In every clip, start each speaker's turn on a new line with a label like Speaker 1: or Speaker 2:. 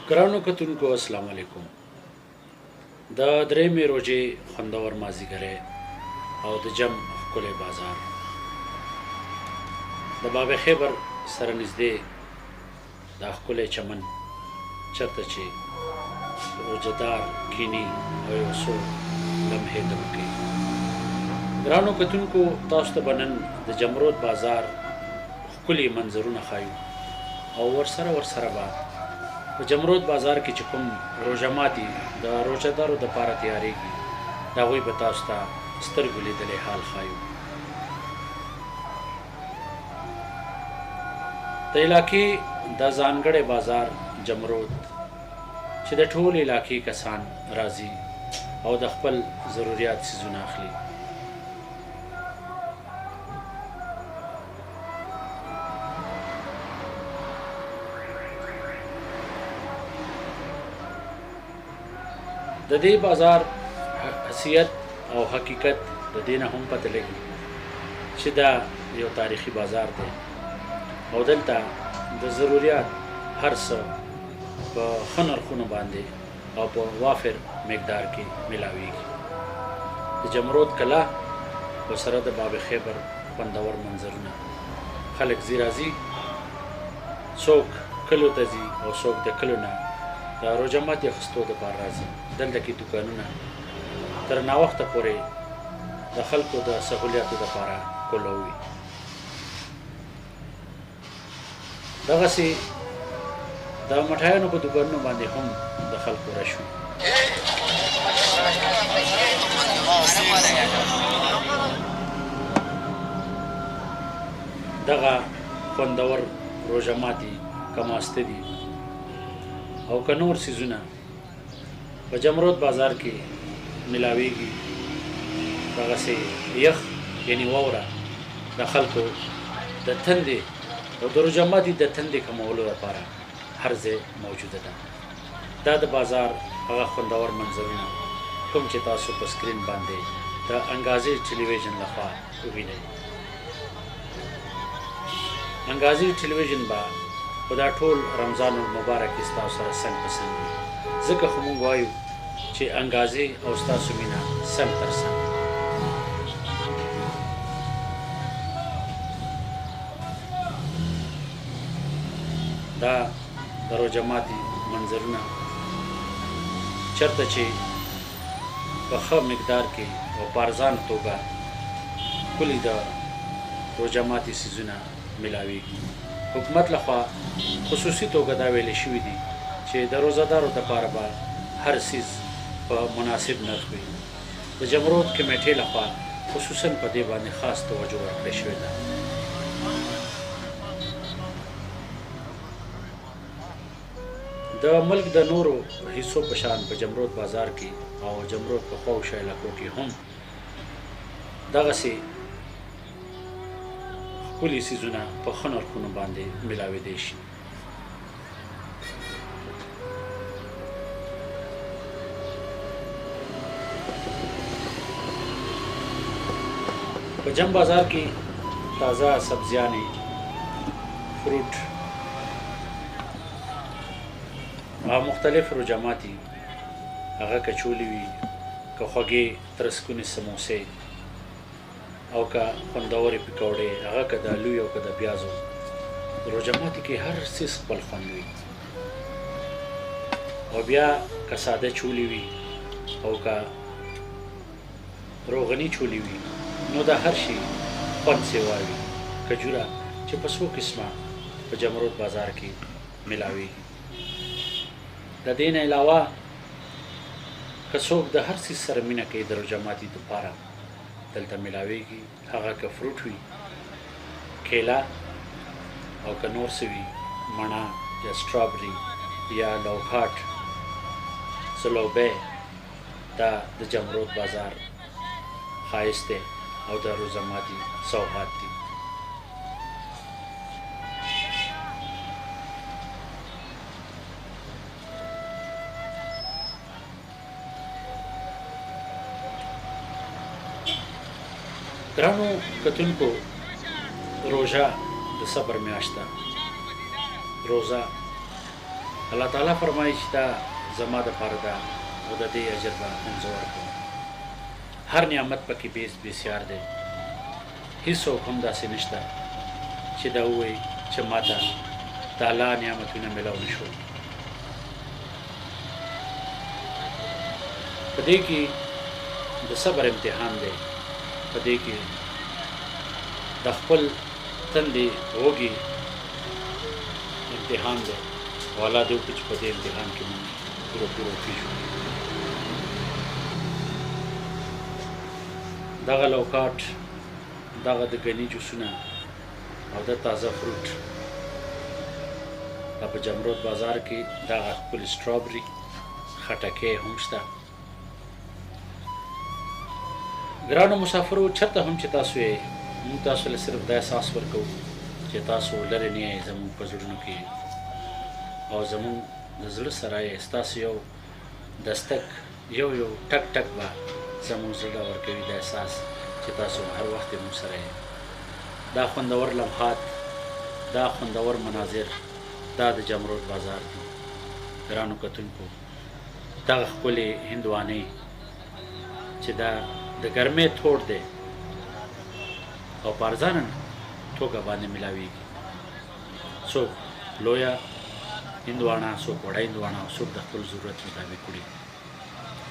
Speaker 1: ګرانو کتونکو السلام علیکم. د درېیمې روژې خوندور مازدیګری او د جم ښکلی بازار د باب خیبر سره نږدې دا ښکلی چمن چېرته چې روژهدار کینی او یو څو لمحې دم کوي. ګرانو کتونکو تاسو ته به نن د جمرود بازار ښکلي منظرونه ښایو او ورسره به په جمرود بازار کې چې کوم روژه ماتي د روژهدارو دپاره تیارېږي د هغوی به تاسو ته سترګو لیدلی حال ښایو. د علاقې دا ځانګړی بازار جمرود چې د ټول علاقې کسان راځي او د خپل ضروریات څیزونه اخلي. د دې بازار حیثیت او حقیقت د دې نه هم پته لګي چې دا یو تاریخي بازار دی او دلته د ضروریات هر څه په ښه نرخونو باندې او په وافر مقدار کې میلاویږي. د جمرود کلا او سره د باب خیبر خوندور منظرونه، خلک ځي راځي، څوک کلو ته ځي او څوک د کلو نه د روژه ماتي اخیستو دپاره راځي. دلته کې دوکانونه تر ناوخته پورې د خلکو د سهولیاتو دپاره کولوي. دغسې د مټایانو په دوکانونو باندې هم د خلکو رش وي. دغه خوندور روژه ماتي که ماسته دي او که نور څیزونه په جمرود بازار کې میلاویږي. دغسې یخ یعنې واوره د خلکو د تندې او د روژه ماتي د تندې کمولو لپاره هر ځای موجوده ده. دا د بازار هغه خوندور منظرونه کوم چې تاسو په سکرین باندې د انګازې ټلویزیون لخوا ووینئ. انګازې ټلویزیون به په دا ټول رمضان المبارک کې ستاسو سره څنګ په څنګ وي، ځکه خو موږ وایو چې انګازې او ستاسو مینه څنګ تر څنګ. دا د روژه ماتي منظرونه چېرته چې په ښه مقدار کې او په ارزانه توګه ښکلي د روژه ماتي څیزونه میلاویږي. حکومت لخوا خصوصي توګه دا ویلې شوي دي چې د روژهدارو دپاره به هر څیز په مناسب نرخ وي. د جمرود کمیټې لخوا خصوصا په دې باندې خاص توجه ورکړې شوې ده. د ملک د نورو حصو په شان په جمرود بازار کې او جمرود په خواوشا علاقو کې هم دغسې ښکلي څیزونه په ښه نرخونو باندې میلاویدی شي. په جم بازار کې تازه سبزیانې، فروټ او مختلف روژه ماتي، هغه کچولي وي، که خوږې ترسکونې سموسې او که خوندورې پکوړې، هغه که د الوی او که د پیازو. روژه ماتي کې هر څیز خپل خوند وي. او بیا که ساده چولي وي او که روغني چولي وي، نو د هر شي خوند سیوا وي. کجوره چې په څو قسمه په جمرود بازار کې میلاویږي. د دې نه علاوه که څوک د هر څیز سره مینه کوي د روژه ماتي دپاره دلته میلاویږي. هغه که فروټ وي، کیله او که نور څه وي، مڼه یا سټرابري یا لوکاټ، سلوبی، دا د جمرود بازار ښایست دی او د روژه ماتي سوغات دي. ګرانو کتونکو، روژه د صبر میاشت ده. روژه الله تعالی فرمایي چې دا زما دپاره ده او د دې اجر به هم زه ورکوم. هر نعمت پکې بسیار دی. هیڅوک هم داسې نشته چې دا ووایي چې ماته د الله نعمتونه میلاو نه شول. په دې کې د صبر امتحان دی. په دې کې د خپل تندې وږي امتحان دی او الله دې وکړي چې په دې امتحان کې موږ پوره وکړو. دغه لوکاټ، دغه د ګني جوسونه او د تازه فروټ دا په جمرود بازار کې دغه ښکلې سټرابري خټکۍ هم شته. ګرانو مسافرو، چېرته هم چې تاسو یې، موږ تاسو له صرف دا احساس ورکوو چې تاسو لرې نه یې زموږ په زړونو کې او زموږ د زړه سره یې. ستاسو یو دستک، یو ټک ټک به زموږ زړه ورکوي دا احساس چې تاسو هر وخت یې موږ سره یې. دا خوندور لمحات، دا خوندور مناظر، دا د جمرود بازار دی. ګرانو کتونکو، دغه ښکلې هندوانۍ چې دا د ګرمۍ تود دی او په ارزانه توګه باندې میلاویږي. څوک لویه هندوانه، څوک وړه هندوانه او څوک د خپل ضرورت مطابق وړي.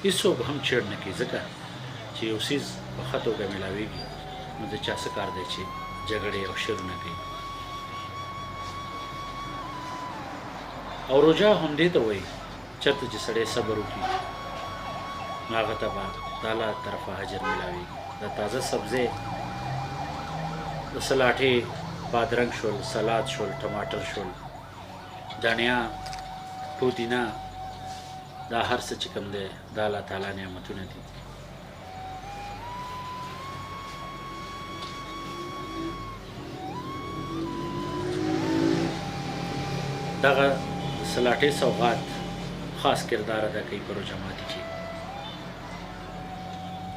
Speaker 1: هېڅوک هم چیړ نه کوي، ځکه چې یو څیز په ښه توګه میلاویږي نو د چا څه کار دی چې جګړې او شرونه کوي. او روژه همدې ته وایي چېرته چې سړی صبر وکړي نو هغه ته به د الله طرفه اجر میلاویږي. د تازه سبزۍ، د سلاټې، بادرنګ شول، سلاد شول، ټماټر شول، دڼیا، پودینه، دا هر څه چې کوم دی د الله تعالی نعمتونه دي. دغه سلاټې سوغات خاص کردار ادا کوي په روژه ماتي کې.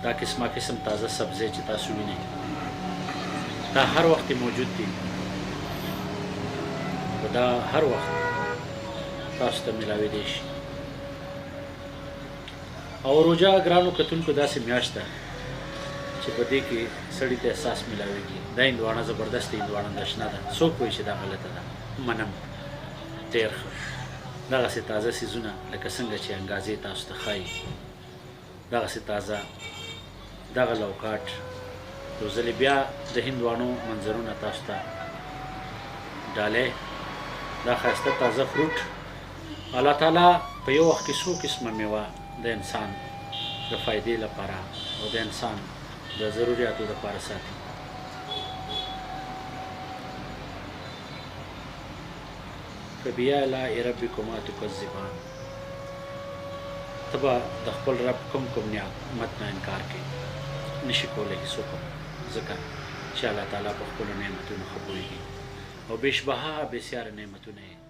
Speaker 1: دا قسمه قسم تازه سبزۍ چې تاسو وینئ دا هر وخت موجود دي او دا هر وخت تاسو ته میلاویدی شي. او روژه ګرانو کتونکو داسې میاشت ده چې په دې کې سړي ته احساس میلاویږي دا هندوانه زبردست هندوانه ده، شنه ده. څوک وایي چې دا غلطه ده؟ منم، ډېر ښه. دغسې تازه څیزونه لکه څنګه چې انګازې تاسو ته ښایي، دغسې تازه دغه لوکاټ، یو ځلې بیا د هندوانو منظرونه تاسو ته ډالۍ، دا ښایسته تازه فروټ. الله تعالی په یو وخت کې څو قسمه میوه د انسان د فایدې لپاره او د انسان د ضروریاتو لپاره ساتي. فبآلاء ربکما تکذبان. ته به د خپل رب کوم نعمت نه انکار کوي؟ نشي کولی هېڅوک هم، ځکه چې الله تعالی په خپلو نعمتونو ښه پوهېږي او بېشبها بېسیاره نعمتونه یې